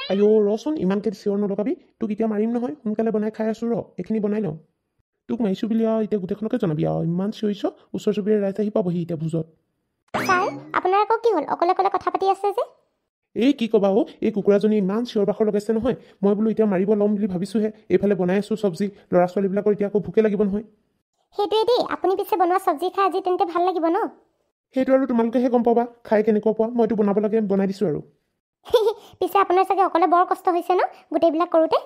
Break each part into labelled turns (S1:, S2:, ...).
S1: আইঅ' ৰচোন ইমানকৈ চিঞৰ নলগাবি তোক এতিয়া মাৰিম নহয় সোনকালে বনাই খাই আছোঁ এইখিনি বনাই লওঁ তোক মাৰিছোঁ বুলি আৰু এতিয়া গোটেইখনকে জনাবি আৰু ইমান চিঞৰিছ ওচৰ চুবুৰীয়া ৰাইজ আহি পাবহি এতিয়া ভোজত
S2: ছাৰ আপোনাৰ আকৌ কি হ'ল অকলে অকলে কথা পাতি আছে যে
S1: এই কি ক'বা এই কুকুৰাজনী ইমান চিঞৰ বাখৰ লগাইছে নহয় মই বোলো এতিয়া মাৰিব ল'ম বুলি ভাবিছোঁহে এইফালে বনাই আছোঁ চব্জি ল'ৰা ছোৱালীবিলাকৰ এতিয়া আকৌ ভোকে লাগিব নহয়
S2: সেইটোৱে দেই আপুনি পিছে বনোৱা চব্জি খাই আজি তেন্তে ভাল লাগিব ন
S1: সেইটো আৰু তোমালোকেহে গম পাবা খাই কেনেকুৱা পোৱা মইতো বনাব লাগে বনাই দিছোঁ আৰু
S2: পিছে আপোনাৰ চাগে অকলে বৰ কষ্ট হৈছে ন গোটেইবিলাক কৰোঁতে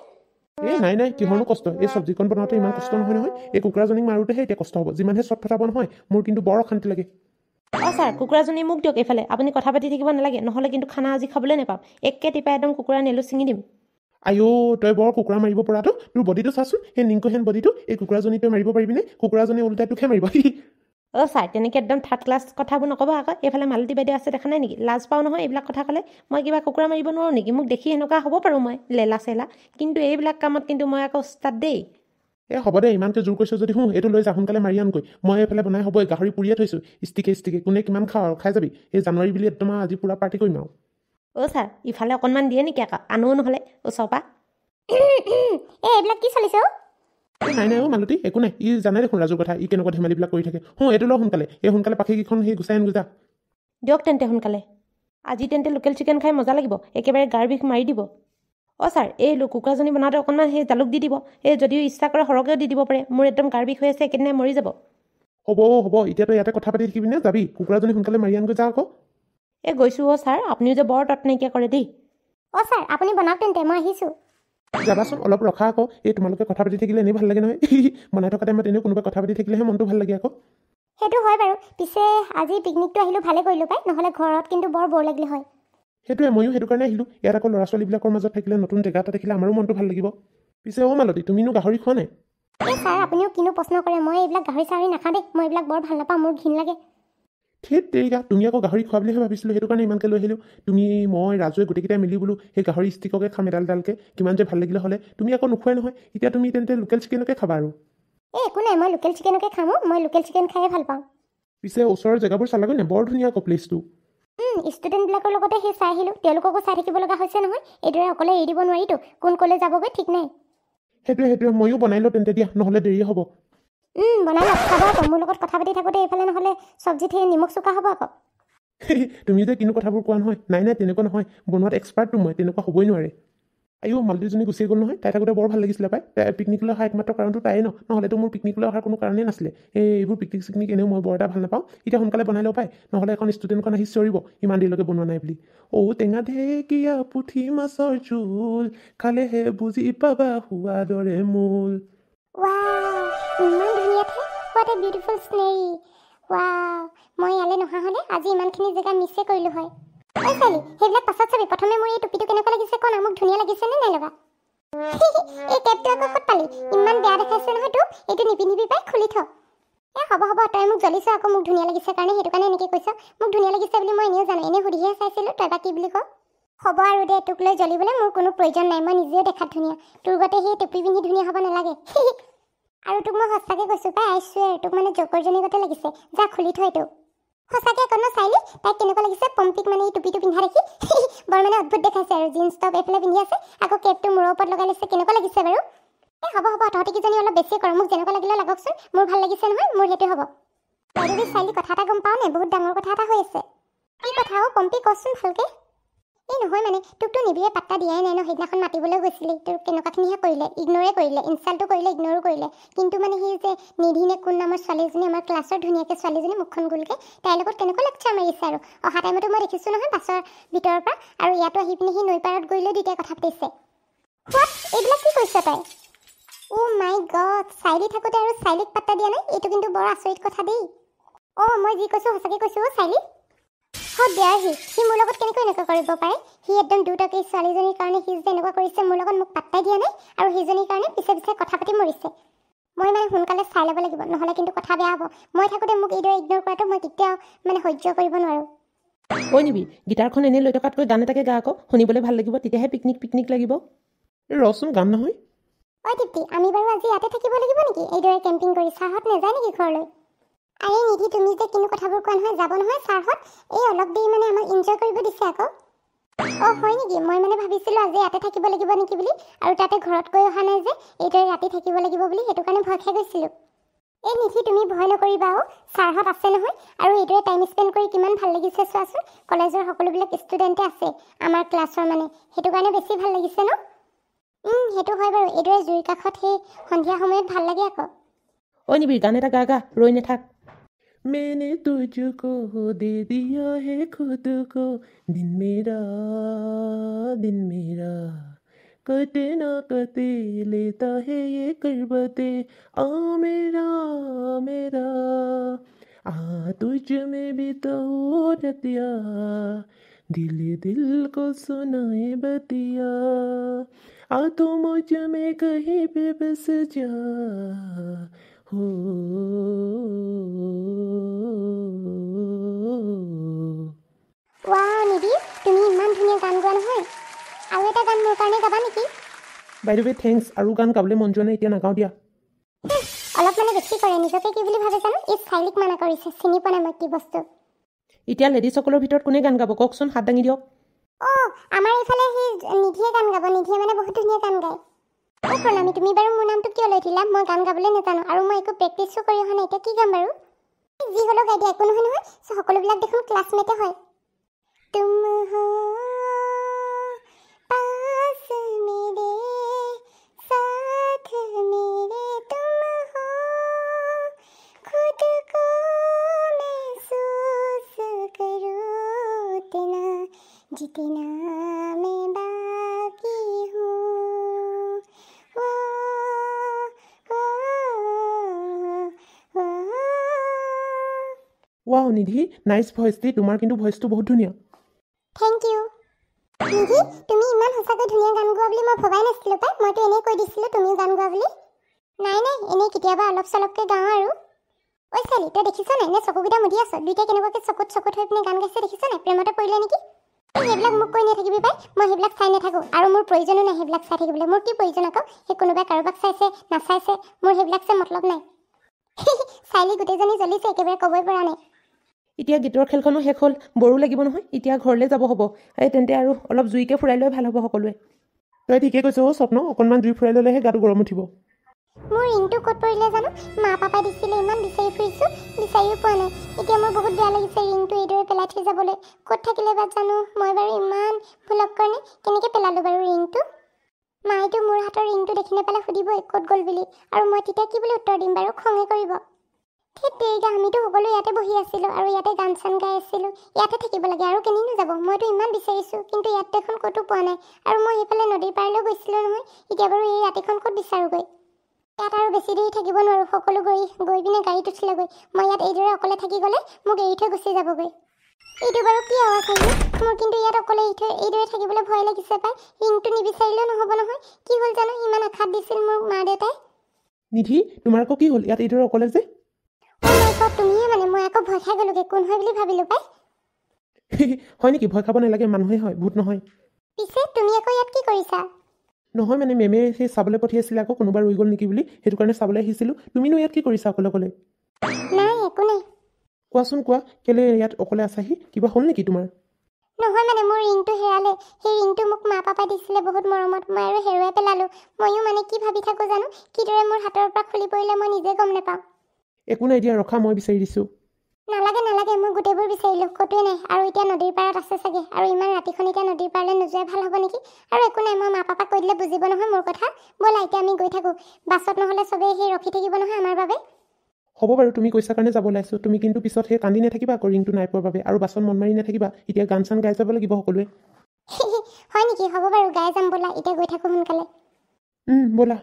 S1: এই নাই কিহৰনো কষ্ট এই চব্জিকণ বনাওঁতে ইমান কষ্ট নহয় এই কুকুৰাজনীক মাৰোঁতেহে এতিয়া কষ্ট হ'ব যিমানহে চট ফটাব নহয় মোৰ কিন্তু বৰ অশান্তি লাগে
S3: ছাৰ কুকুৰাজনী মোক দিয়ক এইফালে আপুনি কথা পাতি থাকিব নালাগে নহ'লে কিন্তু খানা আজি খাবলৈ নাপাম একে টিপাই একদম কুকুৰা নেলু ছিঙি দিম
S1: আইঅ' তই বৰ কুকুৰা মাৰিব পৰাটো তোৰ বডিটো চাচোন সেই নিংকহেন বডিটো এই কুকুৰাজনী তই মাৰিব পাৰিবিনে কুকুৰাজনী ওলোটাই তোকহে মাৰিব
S3: ছাৰ তেনেকৈ একদম থাৰ্ড ক্লাছ কথাবোৰ নক'ব আকৌ এইফালে মালতী বাইদেউ আছে দেখা নাই নেকি লাজ পাওঁ নহয় এইবিলাক কথা ক'লে মই কিবা কুকুৰা মাৰিব নোৱাৰোঁ নেকি মোক দেখি এনেকুৱা হ'ব পাৰোঁ মই লেলা চেলা কিন্তু এইবিলাক কামত কিন্তু মই আকৌ উস্তাদ দেই
S1: হ'ব দে ইমানকৈ জোৰ কৰিছোঁ যদি এইটো লৈ যা সোনকালে মাৰি আনকৈ মই এইফালে বনাই হ'বই গাহৰি পুৰিয়ে থৈছোঁ ষ্টিকে কোনে কিমান খাওঁ আৰু খাই যাবি এই জানুৱাৰী বুলি একদম আজি পূৰা পাৰ্টি কৰিম আৰু
S3: ছাৰ ইফালে অকণমান দিয়ে নেকি আকৌ আনো নহ'লে ওচৰৰ পৰা
S2: এইবিলাক কি চলিছে
S1: নাই মালতী একো নাই ই জানাই দেখোন ৰাজুৰ কথা ই কেনেকুৱা ধেমালিবিলাক কৰি থাকে এইটো ল সোনকালে সোনকালে পাখিকেইখন গুচাই আন গুজা
S3: দিয়ক তেন্তে সোনকালে আজি তেন্তে লোকেল চিকেন খাই মজা লাগিব একেবাৰে গাৰ বিষ মাৰি দিব ছাৰ এই কুকুৰাজনী বনাওঁতে অকণমান সেই জালুক দি দিব যদিও ইচ্ছা কৰে সৰহকৈও দি দিব পাৰে মোৰ একদম গাৰ বিষ হৈ আছে একেদিনাই মৰি যাব
S1: হ'ব এতিয়াতো ইয়াতে কথা পাতি থাকিবি নে যাবি কুকুৰাজনী সোনকালে মাৰি আনগৈ যা আকৌ
S3: গৈছোঁ ছাৰ আপুনিও যে বৰ তৎ নাইকিয়া কৰে দেই
S2: ছাৰ আপুনি বনাওক তেন্তে মই আহিছোঁ
S1: যাবাচোন অলপ ৰখা আকৌ এই তোমালোকে কথা পাতি থাকিলে এনেই ভাল লাগে নহয় বনাই থকা টাইমত এনেই কোনোবাই কথা পাতি থাকিলেহে মনটো ভাল লাগে আকৌ
S2: সেইটো হয় বাৰু পিছে আজি পিকনিকটো আহিলোঁ ভালে কৰিলোঁ পাই নহ'লে ঘৰত কিন্তু বৰ বৰ লাগিলে হয়
S1: সেইটোৱে ময়ো সেইটো কাৰণে আহিলোঁ ইয়াত আকৌ ল'ৰা ছোৱালীবিলাকৰ মাজত থাকিলে নতুন জেগা এটা দেখিলে আমাৰো মনটো ভাল লাগিব পিছে মালতী তুমিনো গাহৰি খোৱা নাই
S2: ছাৰ আপুনিও কিনো প্ৰশ্ন কৰে মই এইবিলাক গাহৰি চাহৰি নাখাওঁ দেই মই এইবিলাক বৰ ভাল নাপাওঁ মোৰ ঘিণ লাগে
S1: ঠিক তেৰিকা তুমি আকৌ গাহৰি খোৱা বুলিহে ভাবিছিলোঁ সেইটো কাৰণে ইমানকৈ লৈ আহিলোঁ তুমি মই ৰাজুৱে গোটেইকেইটাই মিলি বোলো সেই গাহৰি ষ্টিককে খাম এডালকে কিমান যে ভাল লাগিলে হ'লে তুমি আকৌ নোখোৱাই নহয় এতিয়া তুমি তেন্তে লোকেল চিকেনকে খাবা আৰু
S2: একো নাই মই লোকেল চিকেনকে খামো মই লোকেল চিকেন খায়ে ভাল পাওঁ
S1: পিছে ওচৰৰ জেগাবোৰ চালাগৈ নে বৰ ধুনীয়া আকৌ প্লেচটো
S2: ষ্টুডেণ্টবিলাকৰ লগতে সেই চাই আহিলোঁ তেওঁলোককো চাই থাকিব লগা হৈছে নহয় এইদৰে অকলে এৰি দিব নোৱাৰিতো কোন ক'লে যাবগৈ ঠিক নাই
S1: সেইটোৱে ময়ো বনাই লওঁ তেন্তে দিয়া নহ'লে দেৰিয়ে হ'ব
S2: বনাই লওক খাব আকৌ মোৰ লগত কথা পাতি থাকোঁতে এইফালে নহ'লে চব্জিত সেই নিমখ চোকা হ'ব আকৌ
S1: তুমি যে কিনো কথাবোৰ কোৱা নহয় নাই তেনেকুৱা নহয় বনোৱাত এক্সপাৰ্টটো মই তেনেকুৱা হ'বই নোৱাৰে মালতীজনী গুচি গ'ল নহয় তাই থাকোঁতে বৰ ভাল লাগিছিলে পাই তাই পিকনিকলৈ অহা একমাত্ৰ কাৰণটো তাই নহ'লেতো মোৰ পিকনিকলৈ অহাৰ কোনো কাৰণেই নাছিলে এইবোৰ পিকনিক চিকনিক এনেও মই বৰ এটা ভাল নাপাওঁ এতিয়া সোনকালে বনাই লওঁ পাই নহ'লে এখন ষ্টুডেণ্টখন আহি চিঞৰিব ইমান দেৰিলৈকে বনোৱা নাই বুলি টেঙা ঢেকীয়া পুঠি মাছৰ জোল খালেহে বুজি পাবা সোৱাদৰে মূল
S2: ইমান ধুনীয়া ঠাই হোৱাট এ বিউটিফুল স্নেৰী মই ইয়ালৈ নহা হ'লে আজি ইমানখিনি জেগা মিছে কৰিলোঁ হয় ছোৱালী সেইবিলাক পাছত চাবি প্ৰথমে মোৰ এই টুপিটো কেনেকুৱা লাগিছে কোৱা মোক ধুনীয়া লাগিছে নে নাই লগা এই কেপটো আকৌ ক'ত পালি ইমান বেয়া দেখাইছে নহয় তোক এইটো নিপিন্ধিবি পাই খুলি থ হ'ব তই মোক জ্বলিছ আকৌ মোক ধুনীয়া লাগিছে কাৰণে সেইটো কাৰণে এনেকৈ কৈছ মোক ধুনীয়া লাগিছে বুলি মই এনেও জানো এনেই সুধিহে চাইছিলোঁ তই বা কি বুলি ক হ'ব আৰু দে তোক লৈ জ্বলিবলৈ মোৰ কোনো প্ৰয়োজন নাই মই নিজেও দেখাত ধুনীয়া তোৰ গতে সেই টুপি পিন্ধি ধুনীয়া হ'ব নালাগে আৰু তোক মই সঁচাকৈ কৈছোঁ পাই আইচুৱেৰ তোক মানে জকৰজনীৰ গতে লাগিছে যা খুলি থৈ এইটো সঁচাকৈ অকণ চাইলি তাইক কেনেকুৱা লাগিছে পম্পিক মানে এই টুপিটো পিন্ধা দেখি বৰ মানে অদ্ভুত দেখাইছে আৰু জিন্স টপ এইফালে পিন্ধি আছে আকৌ কেপটো মূৰৰ ওপৰত লগাই লৈছে কেনেকুৱা লাগিছে বাৰু হ'ব তহঁতিকেইজনী অলপ বেছিয়ে কৰ মোক যেনেকুৱা লাগিলে লাগকচোন মোৰ ভাল লাগিছে নহয় মোৰ সেইটো হ'ব বাইদেউ চাইলি কথা এটা গম পাওঁ নে বহুত ডাঙৰ কথা এটা হৈ আছে কি কথা পম্পি কচোন ভালকৈ নহয় মানে তোকতো নিবিয়ে পাত্তা দিয়াই নাই ন সেইদিনাখন মাতিবলৈ গৈছিলি তোৰ কেনেকুৱাখিনিহে কৰিলে ইগনৰে কৰিলে ইনচাল্টো কৰিলে ইগনৰো কৰিলে কিন্তু মানে সি যে নিধিনে কোন নামৰ ছোৱালীজনী আমাৰ ক্লাছৰ ধুনীয়াকৈ ছোৱালীজনী মুখখন গোলকৈ তাইৰ লগত কেনেকুৱা লেকচাৰ মাৰিছে আৰু অহা টাইমতো মই দেখিছোঁ নহয় বাছৰ ভিতৰৰ পৰা আৰু ইয়াতো আহি পিনে সি নৈ পাৰত গৈ লৈ দুয়োটাই কথা পাতিছে এইবিলাক কি কৈছে তাই মাই গড চাইলি থাকোঁতে আৰু চাইলিক পাত্তা দিয়া নাই এইটো কিন্তু বৰ আচৰিত কথা দেই মই যি কৈছোঁ সঁচাকৈ কৈছোঁ চাইলি সি মোৰ লগত কেনেকৈ এনেকুৱা কৰিব পাৰে সি একদম দুটাকৈ ছোৱালীজনীৰ কাৰণে সি যে এনেকুৱা কৰিছে মোৰ লগত মোক পাত্তাই দিয়া নাই আৰু সিজনীৰ কাৰণে পিছে কথা পাতি মৰিছে মই মানে সোনকালে চাই ল'ব লাগিব নহ'লে কিন্তু কথা বেয়া হ'ব মই থাকোঁতে মোক এইদৰে ইগন'ৰ কৰাটো মই কেতিয়াও মানে সহ্য কৰিব নোৱাৰোঁ
S3: নিবি গীটাৰখন এনেই লৈ থকাতকৈ গান এটাকে গা আকৌ শুনিবলৈ ভাল লাগিব তেতিয়াহে পিকনিক লাগিব
S1: ৰচোন গান নহয়
S2: দীপ্তি আমি বাৰু আজি ইয়াতে থাকিব লাগিব নেকি এইদৰে কেম্পিং কৰি ছাৰহঁত নাযায় নেকি ঘৰলৈ আৰে নিধি তুমি যে কিনো কথাবোৰ কোৱা নহয় যাব নহয় ছাৰহঁত এই অলপ দেৰি মানে আমাক এনজয় কৰিব দিছে আকৌ অঁ হয় নেকি? মই মানে ভাবিছিলোঁ আজি ইয়াতে থাকিব লাগিব নেকি বুলি, আৰু তাতে ঘৰত গৈ অহা নাই যে, এইদৰে ৰাতি থাকিব লাগিব বুলি, সেইটো কাৰণে ভয় খাই গৈছিলোঁ। এই নিধি, তুমি ভয় নকৰিবা অ', ছাৰহঁত আছে নহয়, আৰু এইদৰে টাইম স্পেণ্ড কৰি কিমান ভাল লাগিছে চোৱাচোন। কলেজৰ সকলোবিলাক ষ্টুডেণ্টে আছে আমাৰ ক্লাছৰ, মানে সেইটো কাৰণে বেছি ভাল লাগিছে ন? সেইটো হয় বাৰু, এইদৰে জুইৰ কাষত সেই সন্ধিয়া সময়ত ভাল লাগে আকৌ।
S3: ঐ নিবিৰ, গান এটা গা ৰৈ নাথাক।
S1: मैंने तुझको दे दिया है खुद को, दिन मेरा कटे ना कटे लेता है ये करबते, आ मेरा आ तुझ में भी तो रतिया, दिल को सुनाए बतिया, आ तो मुझ में कहीं पे बस जा हो।
S2: ৱাও নিধি, তুমি ইমান ধুনীয়া গান গোৱা নহয়। আৰু এটা গান মোৰ কাৰণে গাবা নেকি?
S1: বাই দ্য ৱে থেংকছ, আৰু গান গাবলৈ মন যোৱা নাই, এতিয়া নাগাওঁ দিয়া।
S2: অলপ মানে বেছি কৰে, নিজকে কি বুলি ভাবে জানো? এই চাইলিক মানা কৰিছে, চিনি পোৱা নাই মই কি বস্তু।
S3: এতিয়া লেডিজসকলৰ ভিতৰত কোনে গান গাব কওকচোন, হাত দাঙি দিয়ক।
S2: অঁ আমাৰ এইফালে সি নিধিয়ে গান গাব, নিধিয়ে মানে বহুত ধুনীয়া গান গায়। অঁ প্ৰণামী, তুমি বাৰু মোৰ নামটো কিয় লৈ দিলা? মই গান গাবলৈ নাজানো, আৰু মই একো প্ৰেক্টিছো কৰি অহা নাই, এতিয়া কি গাম বাৰু? যি হ'লেও গাই দিয়া, একো নহয় নহয়, সকলোবিলাক দেখোন ক্লাছমেটে হয়। तुम हो पास मेरे, साथ मेरे तुम हो, खुद को महसूस करो इतना, जितना मैं बाकी हूँ। ओ, ओ, ओ,
S1: ৱাও নিধি, নাইচ ভইচ দেই, তোমাৰ কিন্তু ভইচটো বহুত ধুনীয়া।
S2: Thank U. নিধি, তুমি ইমান সঁচাকৈ ধুনীয়া গান গোৱা বুলি মই ভবাই নাছিলোঁ পাই। মইতো এনেই কৈ দিছিলোঁ তুমিও গান গোৱা বুলি। নাই এনেই কেতিয়াবা অলপ চলপকৈ গাওঁ আৰু। ঐ ছোৱালী, তই দেখিছ নাই? নে চকুকেইটা মুদি আছ? দুইটাই কেনেকুৱাকৈ চকুত হৈ পিনে গান গাইছে দেখিছ নাই? প্ৰেমতে পৰিলে নেকি? এই সেইবিলাক মোক কৈ নাথাকিবি পাই, মই সেইবিলাক চাই নাথাকোঁ, আৰু মোৰ প্ৰয়োজনো নাই সেইবিলাক চাই থাকিবলৈ। মোৰ কি প্ৰয়োজন আকৌ? সেই কোনোবাই কাৰোবাক চাইছে নাচাইছে, মোৰ সেইবিলাক চাই মতলব নাই। চাইলি গোটেইজনী জ্বলিছে, একেবাৰে ক'বই পৰা নাই।
S3: এতিয়া গীতৰ খেলখনো শেষ হ'ল, বৰো লাগিব নহয়, এতিয়া ঘৰলৈ যাব হ'ব। তেন্তে আৰু অলপ জুইকে ফুৰাই লৈ ভাল হ'ব সকলোৱে।
S1: তই ঠিকে কৈছ অ' স্বপ্ন, অকণমান জুই ফুৰাই ল'লেহে গাটো গৰম উঠিব।
S2: মোৰ ৰিংটো ক'ত পৰিলে জানো? মা পাপাই দিছিলে, ইমান বিচাৰি ফুৰিছোঁ, বিচাৰিও পোৱা নাই। এতিয়া মোৰ বহুত বেয়া লাগিছে ৰিংটো এইদৰে পেলাই থৈ যাবলৈ। ক'ত থাকিলে বা জানো? মই বাৰু ইমান ভুলক কাৰণে কেনেকৈ পেলালোঁ বাৰু ৰিংটো? মায়েতো মোৰ হাতৰ ৰিংটো দেখি নেপালে সুধিবই ক'ত গ'ল বুলি, আৰু মই তেতিয়া কি বুলি উত্তৰ দিম বাৰু? খঙে কৰিব। ঠিক তেৰিকা, আমিতো সকলো ইয়াতে বহি আছিলোঁ আৰু ইয়াতে গান চান গাই আছিলোঁ। ইয়াতে থাকিব লাগে, আৰু কেনিনো যাব? মইতো ইমান বিচাৰিছোঁ, কিন্তু ইয়াত দেখোন ক'তো পোৱা নাই। আৰু মই সেইফালে নদীৰ পাৰলৈ গৈছিলোঁ নহয়, এতিয়া বাৰু এই ৰাতিখন ক'ত বিচাৰোঁগৈ? ইয়াত আৰু বেছি দেৰি থাকিব নোৱাৰোঁ, সকলো গৈ পিনে গাড়ীত উঠিলেগৈ। মই ইয়াত এইদৰে অকলে থাকি গ'লে মোক এৰি থৈ গুচি যাবগৈ। এইটো বাৰু কি আৱাজ আহিলে? মোৰ কিন্তু ইয়াত অকলে এইদৰে থাকিবলৈ ভয় লাগিছে পাই। ৰিংটো নিবিচাৰিলেও নহ'ব নহয়। কি হ'ল জানো? ইমান আশাত দিছিল মোক মা দেউতাই।
S1: নিধি, তোমাৰ আকৌ কি হ'ল ইয়াত এইদৰে অকলে যে?
S2: তুমিয়ে মানে, মই আকৌ ভয় খাই গ'লোগৈ, কোন হয় বুলি ভাবিলোঁ পাই।
S1: হয় নেকি? ভয় খাব নালাগে, মানুহে হয়, ভূত নহয়।
S2: পিছে তুমি আকৌ ইয়াত কি কৰিছা?
S1: নহয় মানে মেমে সেই চাবলৈ পঠিয়াইছিলে আকৌ কোনোবা ৰৈ গ'ল নেকি বুলি, সেইটো কাৰণে চাবলৈ আহিছিলোঁ। তুমিনো ইয়াত কি কৰিছা অকলে অকলে?
S2: নাই একো নাই।
S1: কোৱাচোন কোৱা, কেলৈ ইয়াত অকলে আছাহি? কিবা হ'ল নেকি তোমাৰ?
S2: নহয় মানে মোৰ ৰিংটো হেৰালে। সেই ৰিংটো মোক মা পাপাই দিছিলে বহুত মৰমত, মই আৰু হেৰুৱাই পেলালোঁ। ময়ো মানে কি ভাবি থাকোঁ জানো, কিদৰে মোৰ হাতৰ পৰা খুলি পৰিলে মই নিজে গম নাপাওঁ।
S1: একো নাই দিয়া, ৰখা, মই বিচাৰি দিছোঁ।
S2: নালাগে, মই গোটেইবোৰ বিচাৰিলোঁ, ক'তোৱে নাই। আৰু এতিয়া নদীৰ পাৰত আছে চাগে, আৰু ইমান ৰাতিখন এতিয়া নদীৰ পাৰলৈ নোযোৱাই ভাল হ'ব নেকি? আৰু একো নাই, মই মা পাপাক কৈ দিলে বুজিব নহয় মোৰ কথা। ব'লা এতিয়া আমি গৈ থাকোঁ, বাছত নহ'লে চবেই সেই ৰখি থাকিব নহয় আমাৰ বাবে।
S1: হ'ব বাৰু, তুমি কৈছা কাৰণে যাব ওলাইছোঁ। তুমি কিন্তু পিছত সেই কান্দি নাথাকিবা আকৌ ৰিংটো নাই পোৱাৰ বাবে, আৰু বাছত মন মাৰি নাথাকিবা। এতিয়া গান চান গাই যাব লাগিব সকলোৱে।
S2: হয় নেকি? হ'ব বাৰু, গাই যাম ব'লা, এতিয়া গৈ থাকোঁ সোনকালে।
S1: ব'লা।